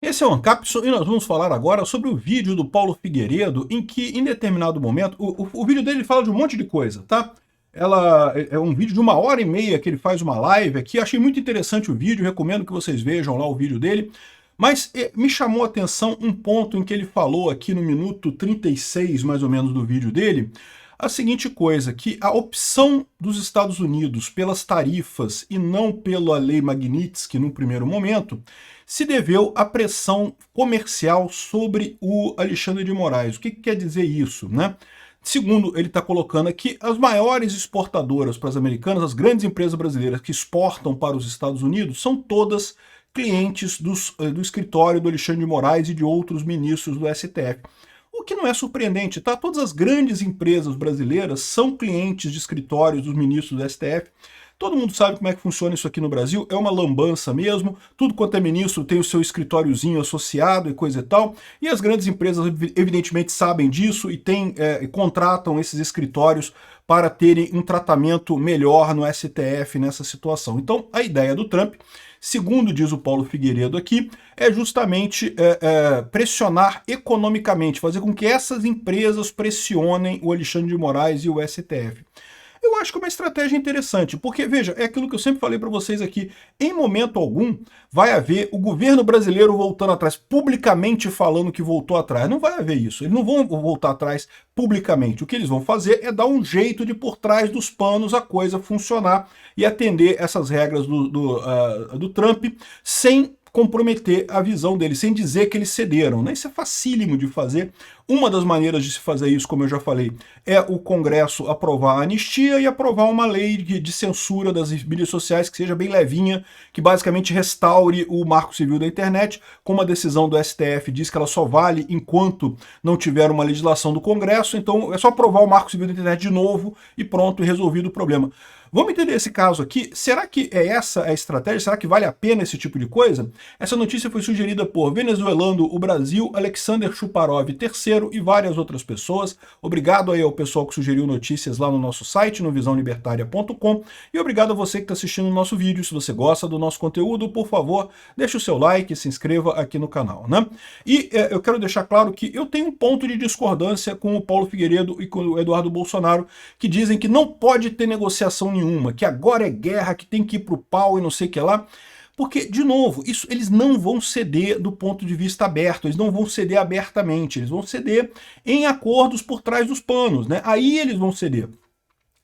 Esse é o Ancapson e nós vamos falar agora sobre o vídeo do Paulo Figueiredo, em que, em determinado momento, o vídeo dele fala de um monte de coisa, tá? Ela é um vídeo de 1h30 que ele faz uma live aqui. Achei muito interessante o vídeo, recomendo que vocês vejam lá o vídeo dele. Mas me chamou a atenção um ponto em que ele falou aqui no minuto 36, mais ou menos, do vídeo dele, a seguinte coisa, que a opção dos Estados Unidos pelas tarifas e não pela lei Magnitsky no primeiro momento, se deveu à pressão comercial sobre o Alexandre de Moraes. O que quer dizer isso, né? Segundo ele está colocando aqui, as maiores exportadoras para as americanas, as grandes empresas brasileiras que exportam para os Estados Unidos, são todas clientes do escritório do Alexandre de Moraes e de outros ministros do STF. O que não é surpreendente, tá? Todas as grandes empresas brasileiras são clientes de escritórios dos ministros do STF. Todo mundo sabe como é que funciona isso aqui no Brasil, é uma lambança mesmo, tudo quanto é ministro tem o seu escritóriozinho associado e coisa e tal, e as grandes empresas evidentemente sabem disso e contratam esses escritórios para terem um tratamento melhor no STF nessa situação. Então a ideia do Trump, segundo diz o Paulo Figueiredo aqui, é justamente pressionar economicamente, fazer com que essas empresas pressionem o Alexandre de Moraes e o STF. Eu acho que é uma estratégia interessante, porque, veja, é aquilo que eu sempre falei para vocês aqui, em momento algum vai haver o governo brasileiro voltando atrás, publicamente falando que voltou atrás. Não vai haver isso, eles não vão voltar atrás publicamente. O que eles vão fazer é dar um jeito de, por trás dos panos, a coisa funcionar e atender essas regras do Trump sem comprometer a visão deles, sem dizer que eles cederam, né? Isso é facílimo de fazer. Uma das maneiras de se fazer isso, como eu já falei, é o Congresso aprovar a anistia e aprovar uma lei de censura das mídias sociais que seja bem levinha, que basicamente restaure o marco civil da internet, como a decisão do STF diz que ela só vale enquanto não tiver uma legislação do Congresso, então é só aprovar o marco civil da internet de novo e pronto, e resolvido o problema. Vamos entender esse caso aqui. Será que essa a estratégia? Será que vale a pena esse tipo de coisa? Essa notícia foi sugerida por Venezuelando o Brasil, Alexander Chuparov III e várias outras pessoas. Obrigado aí ao pessoal que sugeriu notícias lá no nosso site, no visãolibertaria.com, e obrigado a você que está assistindo o nosso vídeo. Se você gosta do nosso conteúdo, por favor, deixe o seu like e se inscreva aqui no canal, né? E eu quero deixar claro que eu tenho um ponto de discordância com o Paulo Figueiredo e com o Eduardo Bolsonaro, que dizem que não pode ter negociação nenhuma, que agora é guerra, que tem que ir pro pau e não sei o que lá. Porque, de novo, eles não vão ceder do ponto de vista aberto, eles não vão ceder abertamente, eles vão ceder em acordos por trás dos panos, né? Aí eles vão ceder.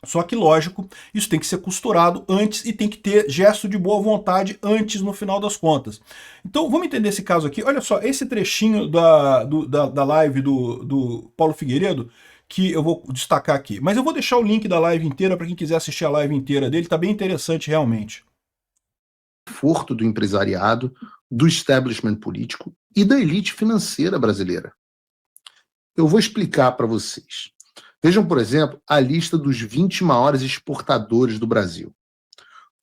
Só que, lógico, isso tem que ser costurado antes e tem que ter gesto de boa vontade antes, no final das contas. Então, vamos entender esse caso aqui. Olha só, esse trechinho da live do Paulo Figueiredo, que eu vou destacar aqui. Mas eu vou deixar o link da live inteira para quem quiser assistir a live inteira dele, tá bem interessante realmente. Conforto do empresariado, do establishment político e da elite financeira brasileira. Eu vou explicar para vocês. Vejam, por exemplo, a lista dos 20 maiores exportadores do Brasil.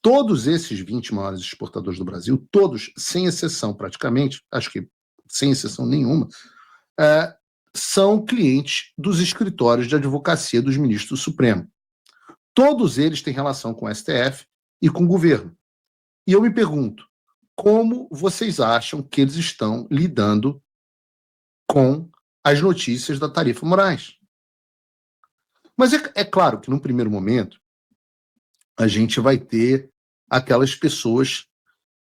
Todos esses 20 maiores exportadores do Brasil, todos, sem exceção praticamente, acho que sem exceção nenhuma, são clientes dos escritórios de advocacia dos ministros do Supremo. Todos eles têm relação com o STF e com o governo. E eu me pergunto, como vocês acham que eles estão lidando com as notícias da tarifa Moraes? Mas é claro que, num primeiro momento, a gente vai ter aquelas pessoas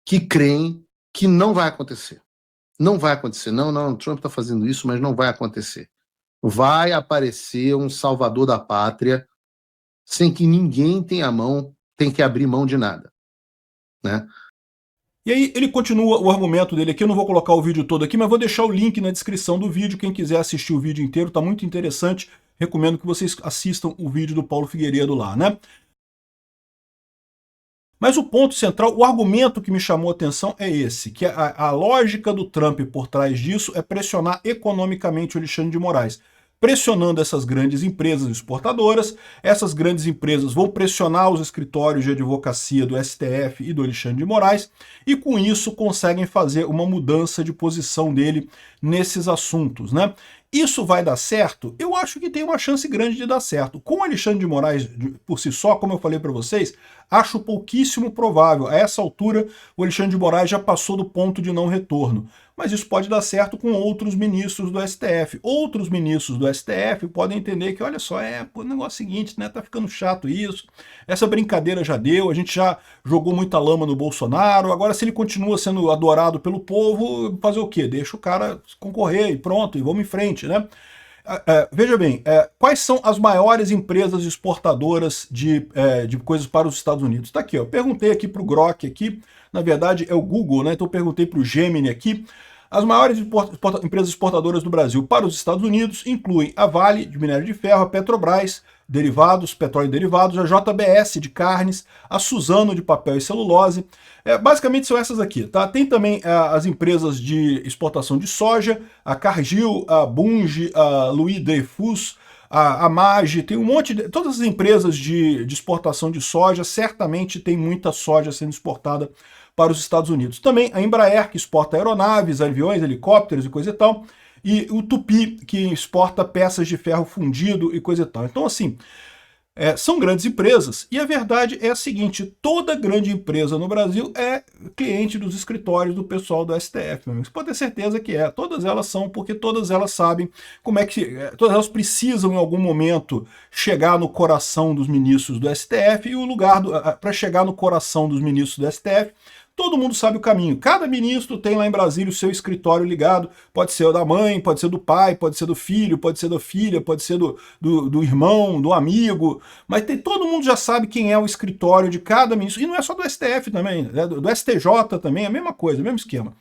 que creem que não vai acontecer. Não vai acontecer. Não, o Trump está fazendo isso, mas não vai acontecer. Vai aparecer um salvador da pátria sem que ninguém tenha tem que abrir mão de nada, né? E aí ele continua o argumento dele aqui, eu não vou colocar o vídeo todo aqui, mas vou deixar o link na descrição do vídeo, quem quiser assistir o vídeo inteiro, tá muito interessante, recomendo que vocês assistam o vídeo do Paulo Figueiredo lá, né? Mas o ponto central, o argumento que me chamou a atenção é esse, que a lógica do Trump por trás disso é pressionar economicamente o Alexandre de Moraes. Pressionando essas grandes empresas exportadoras, essas grandes empresas vão pressionar os escritórios de advocacia do STF e do Alexandre de Moraes, e com isso conseguem fazer uma mudança de posição dele nesses assuntos, né? Isso vai dar certo? Eu acho que tem uma chance grande de dar certo. Com o Alexandre de Moraes por si só, como eu falei para vocês, acho pouquíssimo provável. A essa altura, o Alexandre de Moraes já passou do ponto de não retorno. mas isso pode dar certo com outros ministros do STF. Outros ministros do STF podem entender que, olha só, o negócio é o seguinte, né, tá ficando chato isso, essa brincadeira já deu, a gente já jogou muita lama no Bolsonaro, agora se ele continua sendo adorado pelo povo, fazer o quê? Deixa o cara concorrer e pronto, e vamos em frente, né? Veja bem, quais são as maiores empresas exportadoras de coisas para os Estados Unidos? Está aqui, ó, perguntei aqui para o Grok, aqui, na verdade é o Google, né? Então eu perguntei para o Gemini aqui. As maiores empresas exportadoras do Brasil para os Estados Unidos incluem a Vale, de minério de ferro, a Petrobras, derivados, petróleo e derivados, a JBS, de carnes, a Suzano, de papel e celulose. Basicamente são essas aqui, tá? Tem também as empresas de exportação de soja, a Cargill, a Bunge, a Louis Dreyfus, a Mage, tem um monte de... Todas as empresas de exportação de soja, certamente tem muita soja sendo exportada para os Estados Unidos. Também a Embraer, que exporta aeronaves, aviões, helicópteros e coisa e tal, e o Tupi, que exporta peças de ferro fundido e coisa e tal. Então, assim, são grandes empresas, e a verdade é a seguinte, toda grande empresa no Brasil é cliente dos escritórios do pessoal do STF, meu amigo. Você pode ter certeza que todas elas são, porque todas elas sabem como é que... todas elas precisam, em algum momento, chegar no coração dos ministros do STF, e o lugar para chegar no coração dos ministros do STF, todo mundo sabe o caminho. Cada ministro tem lá em Brasília o seu escritório ligado. Pode ser o da mãe, pode ser do pai, pode ser do filho, pode ser da filha, pode ser do irmão, do amigo. Mas todo mundo já sabe quem é o escritório de cada ministro. E não é só do STF também, né? Do STJ também, a mesma coisa, o mesmo esquema.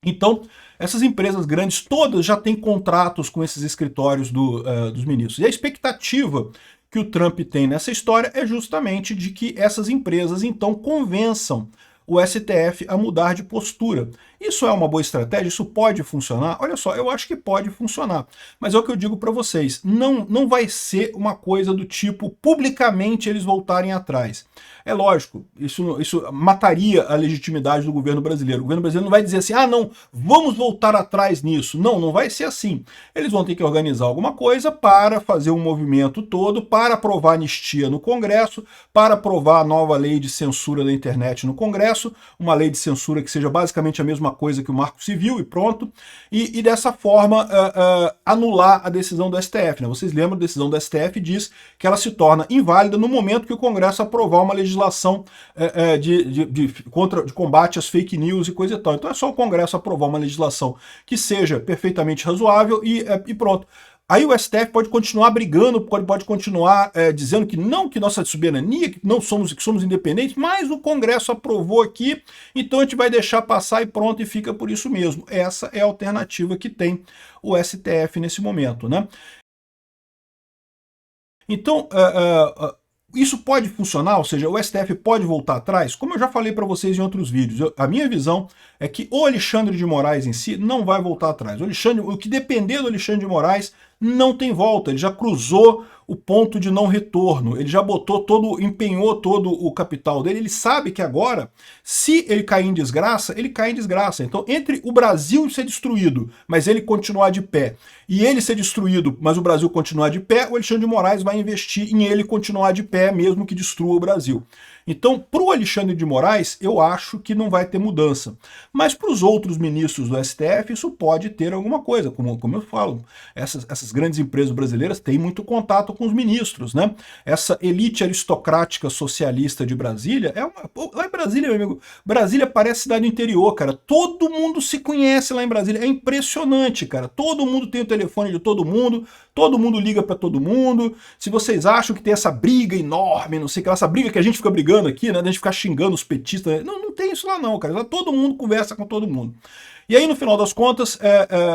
Então, essas empresas grandes todas já têm contratos com esses escritórios dos ministros. E a expectativa que o Trump tem nessa história é justamente de que essas empresas, então, convençam o STF a mudar de postura. Isso é uma boa estratégia? Isso pode funcionar? Olha só, eu acho que pode funcionar. Mas é o que eu digo para vocês, não vai ser uma coisa do tipo, publicamente eles voltarem atrás. É lógico, isso mataria a legitimidade do governo brasileiro. O governo brasileiro não vai dizer assim, não, vamos voltar atrás nisso. Não vai ser assim. Eles vão ter que organizar alguma coisa para fazer um movimento todo, para aprovar anistia no Congresso, para aprovar a nova lei de censura da internet no Congresso, uma lei de censura que seja basicamente a mesma coisa que o Marco Civil e pronto, e dessa forma anular a decisão do STF. Né? Vocês lembram, a decisão do STF diz que ela se torna inválida no momento que o Congresso aprovar uma legislação de combate às fake news e coisa e tal. Então é só o Congresso aprovar uma legislação que seja perfeitamente razoável e pronto. Aí o STF pode continuar brigando, pode continuar dizendo que não, que nossa soberania, que somos independentes, mas o Congresso aprovou aqui, então a gente vai deixar passar e pronto, e fica por isso mesmo. Essa é a alternativa que tem o STF nesse momento, né? Então, isso pode funcionar, ou seja, o STF pode voltar atrás? Como eu já falei para vocês em outros vídeos, a minha visão é que o Alexandre de Moraes em si não vai voltar atrás. O que depender do Alexandre de Moraes não tem volta, ele já cruzou o ponto de não retorno, ele já empenhou todo o capital dele, ele sabe que agora, se ele cair em desgraça, ele cai em desgraça. Então, entre o Brasil ser destruído, mas ele continuar de pé, e ele ser destruído, mas o Brasil continuar de pé, o Alexandre de Moraes vai investir em ele continuar de pé, mesmo que destrua o Brasil. Então, para o Alexandre de Moraes, eu acho que não vai ter mudança. Mas para os outros ministros do STF, isso pode ter alguma coisa. Como eu falo, essas grandes empresas brasileiras têm muito contato com os ministros, né? Essa elite aristocrática socialista de Brasília, lá em Brasília, meu amigo, Brasília parece cidade do interior, cara. Todo mundo se conhece lá em Brasília. É impressionante, cara. Todo mundo tem o telefone de todo mundo liga para todo mundo. Se vocês acham que tem essa briga enorme, não sei o que, essa briga que a gente fica brigando aqui, né, a gente ficar xingando os petistas, não tem isso lá não, cara, lá todo mundo conversa com todo mundo. E aí, no final das contas,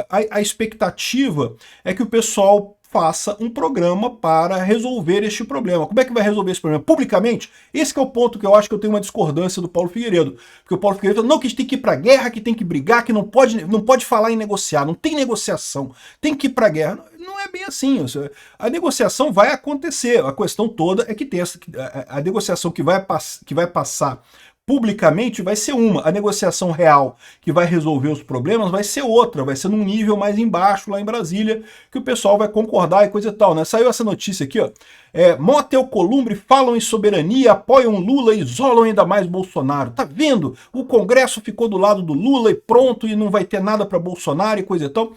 a expectativa é que o pessoal faça um programa para resolver este problema. Como é que vai resolver esse problema? Publicamente? Esse que é o ponto que eu acho que eu tenho uma discordância do Paulo Figueiredo. Porque o Paulo Figueiredo fala, não, que a gente tem que ir para a guerra, que tem que brigar, que não pode falar em negociar, não tem negociação, tem que ir para a guerra. Não é bem assim. A negociação vai acontecer. A questão toda é que tem a negociação que vai passar publicamente vai ser uma, a negociação real que vai resolver os problemas vai ser outra, vai ser num nível mais embaixo lá em Brasília, que o pessoal vai concordar e coisa e tal, né? Saiu essa notícia aqui, ó, Mota e Alcolumbre falam em soberania, apoiam Lula e isolam ainda mais Bolsonaro. Tá vendo? O Congresso ficou do lado do Lula e pronto, e não vai ter nada para Bolsonaro e coisa e tal.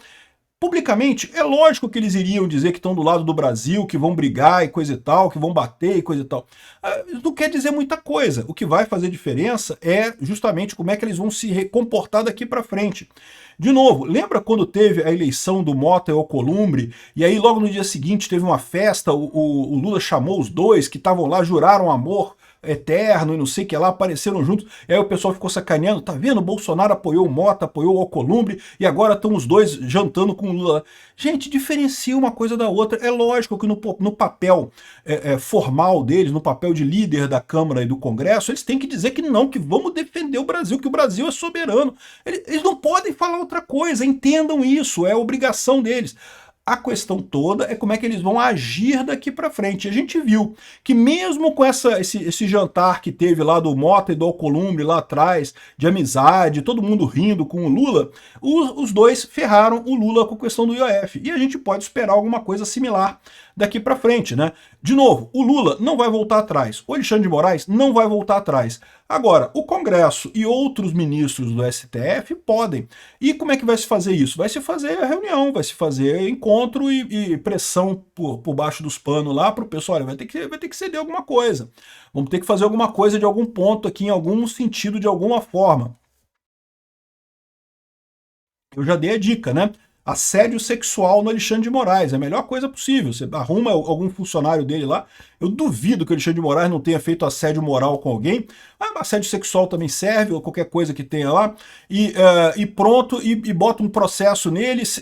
Publicamente, é lógico que eles iriam dizer que estão do lado do Brasil, que vão brigar e coisa e tal, que vão bater e coisa e tal. Isso não quer dizer muita coisa. O que vai fazer diferença é justamente como é que eles vão se comportar daqui para frente. De novo, lembra quando teve a eleição do Mota e Alcolumbre, e aí logo no dia seguinte teve uma festa, o Lula chamou os dois que estavam lá, juraram amor eterno e não sei o que lá, apareceram juntos, e aí o pessoal ficou sacaneando, tá vendo? O Bolsonaro apoiou o Mota, apoiou o Alcolumbre, e agora estão os dois jantando com o Lula. Gente, diferencia uma coisa da outra. É lógico que no papel formal deles, no papel de líder da Câmara e do Congresso, eles têm que dizer que não, que vamos defender o Brasil, que o Brasil é soberano. Eles não podem falar outra coisa, entendam isso, é obrigação deles. A questão toda é como é que eles vão agir daqui para frente. A gente viu que mesmo com esse jantar que teve lá do Mota e do Alcolumbre lá atrás, de amizade, todo mundo rindo com o Lula, os dois ferraram o Lula com a questão do IOF. E a gente pode esperar alguma coisa similar daqui para frente, né? De novo, o Lula não vai voltar atrás, o Alexandre de Moraes não vai voltar atrás. Agora, o Congresso e outros ministros do STF podem. E como é que vai se fazer isso? Vai se fazer a reunião, vai se fazer encontro e pressão por baixo dos panos lá para o pessoal, olha, vai ter que ceder alguma coisa. Vamos ter que fazer alguma coisa de algum ponto aqui, em algum sentido, de alguma forma. Eu já dei a dica, né? Assédio sexual no Alexandre de Moraes, é a melhor coisa possível. Você arruma algum funcionário dele lá. Eu duvido que o Alexandre de Moraes não tenha feito assédio moral com alguém. Mas assédio sexual também serve, ou qualquer coisa que tenha lá. E pronto, e bota um processo neles.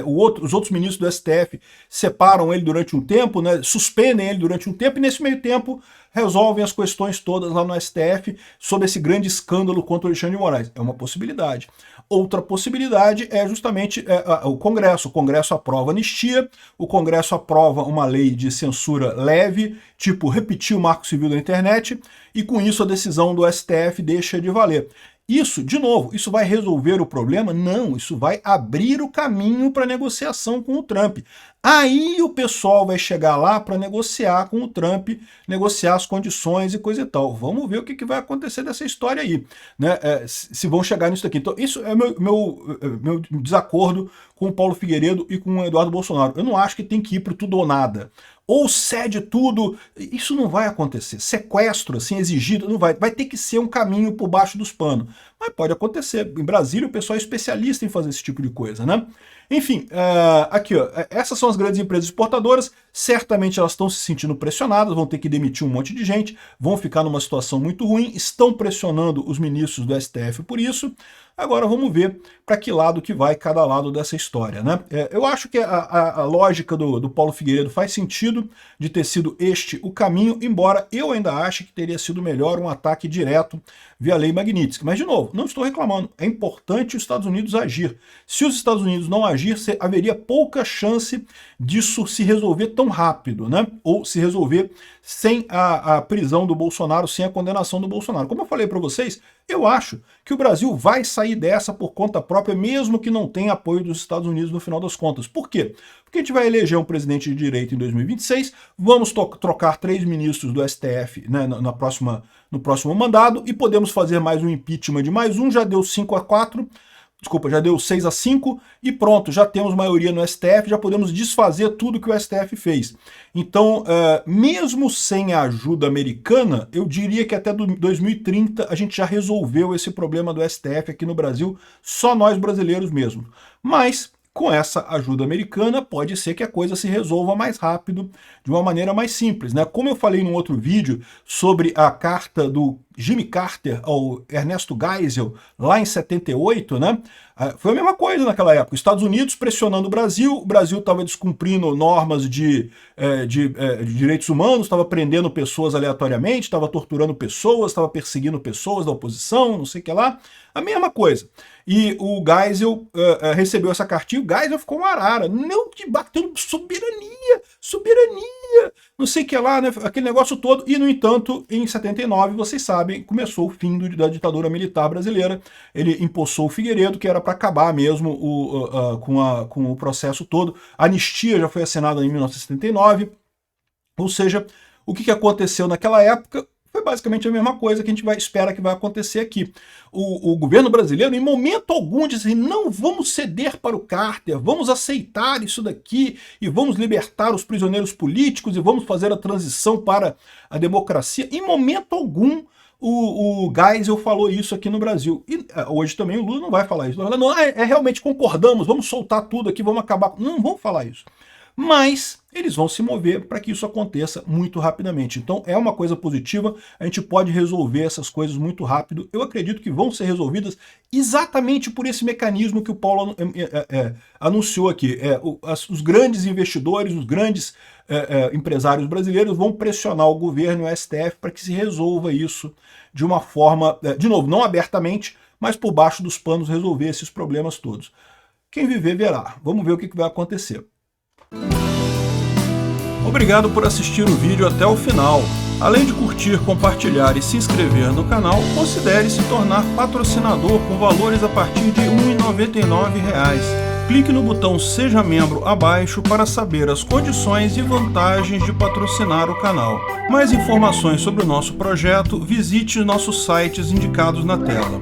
Os outros ministros do STF separam ele durante um tempo, né, suspendem ele durante um tempo, e nesse meio tempo resolvem as questões todas lá no STF sobre esse grande escândalo contra o Alexandre de Moraes. É uma possibilidade. Outra possibilidade é justamente o Congresso. O Congresso aprova anistia, o Congresso aprova uma lei de censura leve, tipo repetir o Marco Civil da internet, e com isso a decisão do STF deixa de valer. Isso, de novo, isso vai resolver o problema? Não, isso vai abrir o caminho para negociação com o Trump. Aí o pessoal vai chegar lá para negociar com o Trump, negociar as condições e coisa e tal. Vamos ver o que vai acontecer dessa história aí, né? Se vão chegar nisso daqui. Então, isso é meu desacordo com o Paulo Figueiredo e com o Eduardo Bolsonaro. Eu não acho que tem que ir para tudo ou nada. Ou cede tudo, isso não vai acontecer. Sequestro, assim, exigido, não vai. Vai ter que ser um caminho por baixo dos panos. Mas pode acontecer. Em Brasília o pessoal é especialista em fazer esse tipo de coisa, né? Enfim, aqui, ó, essas são as grandes empresas exportadoras, certamente elas estão se sentindo pressionadas, vão ter que demitir um monte de gente, vão ficar numa situação muito ruim, estão pressionando os ministros do STF por isso. Agora vamos ver para que lado que vai cada lado dessa história, né? Eu acho que a lógica do Paulo Figueiredo faz sentido de ter sido este o caminho, embora eu ainda ache que teria sido melhor um ataque direto via lei Magnitsky. Mas, de novo, não estou reclamando, é importante os Estados Unidos agir. Se os Estados Unidos não agir, haveria pouca chance disso se resolver tão rápido, né? Ou se resolver sem a prisão do Bolsonaro, sem a condenação do Bolsonaro. Como eu falei para vocês, eu acho que o Brasil vai sair dessa por conta própria, mesmo que não tenha apoio dos Estados Unidos no final das contas. Por quê? Porque a gente vai eleger um presidente de direita em 2026, vamos trocar 3 ministros do STF, né, no próximo mandato, e podemos fazer mais um impeachment de mais um, já deu 5-4, desculpa, já deu 6-5 e pronto, já temos maioria no STF, já podemos desfazer tudo que o STF fez. Então, mesmo sem a ajuda americana, eu diria que até 2030 a gente já resolveu esse problema do STF aqui no Brasil, só nós brasileiros mesmo. Mas com essa ajuda americana, pode ser que a coisa se resolva mais rápido, de uma maneira mais simples, né? Como eu falei num outro vídeo sobre a carta do Jimmy Carter ao Ernesto Geisel, lá em 78, né? Foi a mesma coisa naquela época. Estados Unidos pressionando o Brasil estava descumprindo normas de direitos humanos, estava prendendo pessoas aleatoriamente, estava torturando pessoas, estava perseguindo pessoas da oposição, não sei o que lá. A mesma coisa. e o Geisel recebeu essa cartinha, o Geisel ficou uma arara, não que batendo soberania, não sei o que lá, né, aquele negócio todo, e no entanto, em 79, vocês sabem, começou o fim da ditadura militar brasileira, ele empossou o Figueiredo, que era para acabar mesmo com o processo todo, a anistia já foi assinada em 1979, ou seja, o que aconteceu naquela época foi basicamente a mesma coisa que a gente espera que vai acontecer aqui. O governo brasileiro, em momento algum, disse assim, não vamos ceder para o cárter, vamos aceitar isso daqui e vamos libertar os prisioneiros políticos e vamos fazer a transição para a democracia. Em momento algum, o Geisel falou isso aqui no Brasil. E hoje também o Lula não vai falar isso. Não, realmente concordamos, vamos soltar tudo aqui, vamos acabar. Não vão falar isso. Mas eles vão se mover para que isso aconteça muito rapidamente. Então é uma coisa positiva, a gente pode resolver essas coisas muito rápido. Eu acredito que vão ser resolvidas exatamente por esse mecanismo que o Paulo anunciou aqui. Os grandes investidores, os grandes empresários brasileiros vão pressionar o governo e o STF para que se resolva isso de uma forma, de novo, não abertamente, mas por baixo dos panos resolver esses problemas todos. Quem viver verá. Vamos ver o que vai acontecer. Obrigado por assistir o vídeo até o final. Além de curtir, compartilhar e se inscrever no canal, considere se tornar patrocinador com valores a partir de R$ 1,99. Clique no botão Seja Membro abaixo para saber as condições e vantagens de patrocinar o canal. Mais informações sobre o nosso projeto, visite nossos sites indicados na tela.